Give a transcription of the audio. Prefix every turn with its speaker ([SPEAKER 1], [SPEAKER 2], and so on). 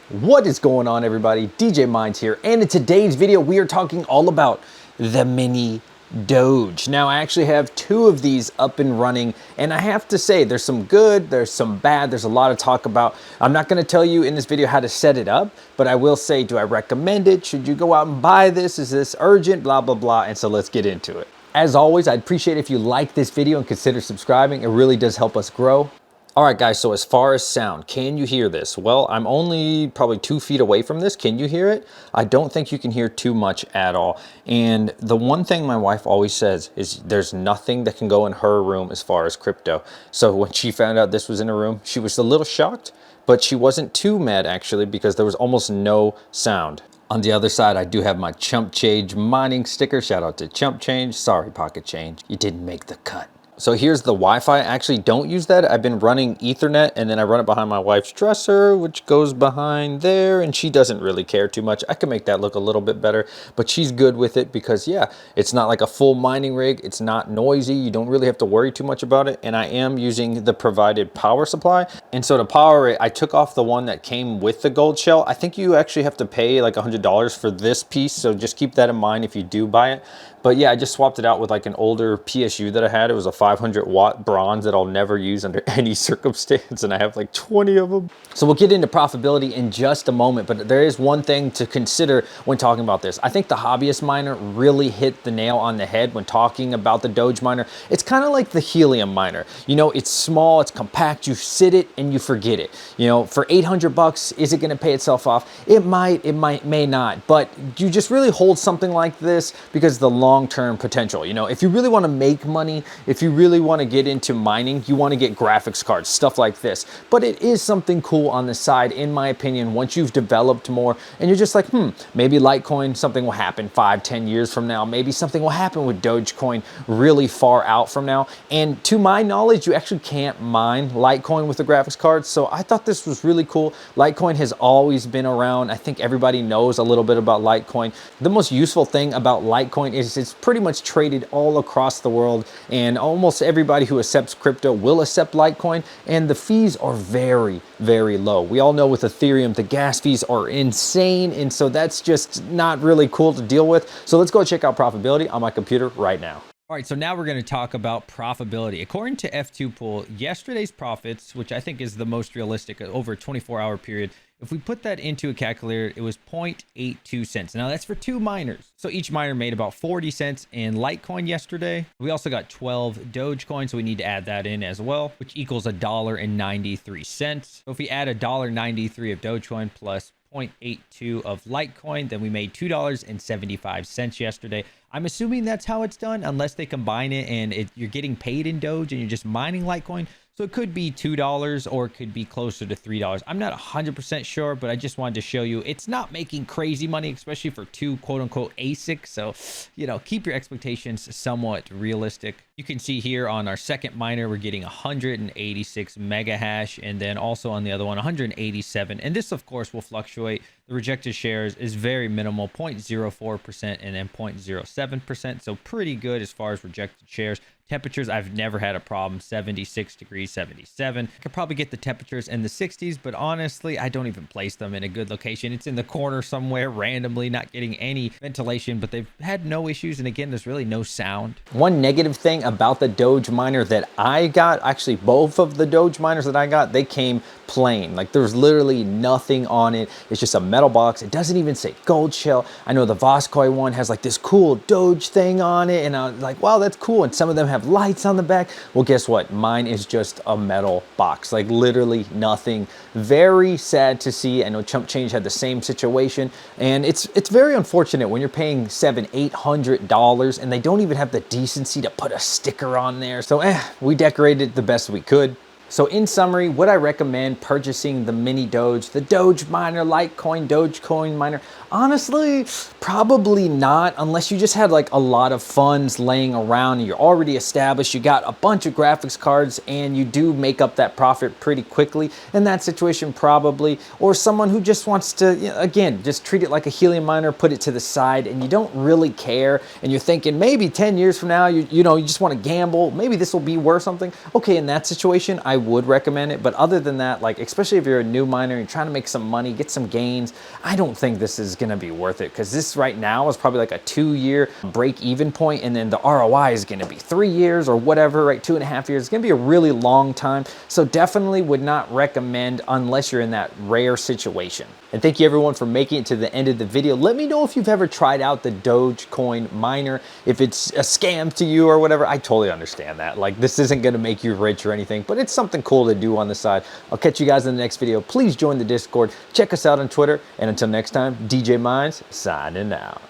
[SPEAKER 1] What is going on, everybody? DJ Minds here, and in today's video we are talking all about the mini Doge. Now I actually have two of these up and running, and I have to say there's some good, there's some bad, there's a lot to talk about. I'm not going to tell you in this video how to set it up, but I will say, do I recommend it? Should you go out and buy this? Is this urgent? Blah blah blah. And so let's get into it. As always, I'd appreciate if you like this video and consider subscribing. It really does help us grow. All right, guys, so as far as sound, can you hear this? Well, I'm only probably 2 feet away from this. Can you hear it? I don't think you can hear too much at all. And the one thing my wife always says is there's nothing that can go in her room as far as crypto. So when she found out this was in her room, she was a little shocked, but she wasn't too mad actually because there was almost no sound. On the other side, I do have my Chump Change mining sticker. Shout out to Chump Change. Sorry, Pocket Change. You didn't make the cut. So here's the Wi-Fi. I actually don't use that. I've been running Ethernet, and then I run it behind my wife's dresser, which goes behind there, and she doesn't really care too much. I can make that look a little bit better, but she's good with it because, yeah, it's not like a full mining rig. It's not noisy. You don't really have to worry too much about it, and I am using the provided power supply. And so to power it, I took off the one that came with the gold shell. I think you actually have to pay like $100 for this piece, so just keep that in mind if you do buy it. But yeah, I just swapped it out with like an older PSU that I had. It was a 500-watt bronze that I'll never use under any circumstance, and I have like 20 of them. So we'll get into profitability in just a moment, but there is one thing to consider when talking about this. I think the hobbyist miner really hit the nail on the head when talking about the Doge miner. It's kind of like the helium miner. You know, it's small, it's compact, you sit it and you forget it. You know, for 800 bucks, is it gonna pay itself off? It may not, but you just really hold something like this because the long-term potential. You know, if you really want to make money, if you really want to get into mining, you want to get graphics cards, stuff like this. But it is something cool on the side, in my opinion, once you've developed more and you're just like, maybe Litecoin, something will happen 5-10 years from now. Maybe something will happen with Dogecoin really far out from now. And to my knowledge, you actually can't mine Litecoin with the graphics cards. So I thought this was really cool. Litecoin has always been around. I think everybody knows a little bit about Litecoin. The most useful thing about Litecoin is it's pretty much traded all across the world, and almost everybody who accepts crypto will accept Litecoin, and the fees are very, very low. We all know with Ethereum, the gas fees are insane, and so that's just not really cool to deal with. So let's go check out profitability on my computer right now. All right, so now we're going to talk about profitability. According to F2 Pool, yesterday's profits, which I think is the most realistic over a 24-hour period, if we put that into a calculator, it was 0.82 cents. Now that's for 2 miners. So each miner made about 40 cents in Litecoin yesterday. We also got 12 Dogecoin, so we need to add that in as well, which equals $1.93. So if we add $1.93 of Dogecoin plus 0.82 of Litecoin, then we made $2.75 yesterday. I'm assuming that's how it's done, unless they combine it and you're getting paid in Doge and you're just mining Litecoin. So it could be $2 or it could be closer to $3. I'm not 100% sure, but I just wanted to show you it's not making crazy money, especially for 2 quote-unquote Asic. So, you know, keep your expectations somewhat realistic. You can see here on our second miner, we're getting 186 mega hash, and then also on the other one, 187. And this, of course, will fluctuate. The rejected shares is very minimal, 0.04% and then 0.07%. So pretty good as far as rejected shares. Temperatures, I've never had a problem. 76 degrees, 77. I could probably get the temperatures in the 60s, but honestly, I don't even place them in a good location. It's in the corner somewhere randomly, not getting any ventilation, but they've had no issues. And again, there's really no sound. One negative thing about the Doge miner that I got, actually both of the Doge miners that I got, they came plain. Like there's literally nothing on it. It's just a metal box. It doesn't even say gold shell. I know the Voskoi one has like this cool Doge thing on it, and I'm like, wow, that's cool. And some of them have lights on the back. Well, guess what? Mine is just a metal box, like literally nothing. Very sad to see. I know Chump Change had the same situation, and it's very unfortunate when you're paying $700-800 and they don't even have the decency to put a sticker on there. So we decorated the best we could. So in summary, would I recommend purchasing the mini Doge, the Doge miner, Litecoin, Dogecoin miner? Honestly, probably not, unless you just had like a lot of funds laying around and you're already established, you got a bunch of graphics cards and you do make up that profit pretty quickly. In that situation, probably. Or someone who just wants to, you know, again, just treat it like a helium miner, put it to the side, and you don't really care, and you're thinking maybe 10 years from now, you just want to gamble, maybe this will be worth something. Okay, in that situation, I I would recommend it. But other than that, like, especially if you're a new miner and you're trying to make some money, get some gains, I don't think this is gonna be worth it, because this right now is probably like a 2-year break-even point, and then the ROI is gonna be 3 years or whatever, right? 2.5 years. It's gonna be a really long time. So definitely would not recommend unless you're in that rare situation. And thank you everyone for making it to the end of the video. Let me know if you've ever tried out the Dogecoin miner, if it's a scam to you or whatever. I totally understand that. Like, this isn't gonna make you rich or anything, but it's something cool to do on the side. I'll catch you guys in the next video. Please join the Discord. Check us out on Twitter. And until next time, DJ Minds signing out.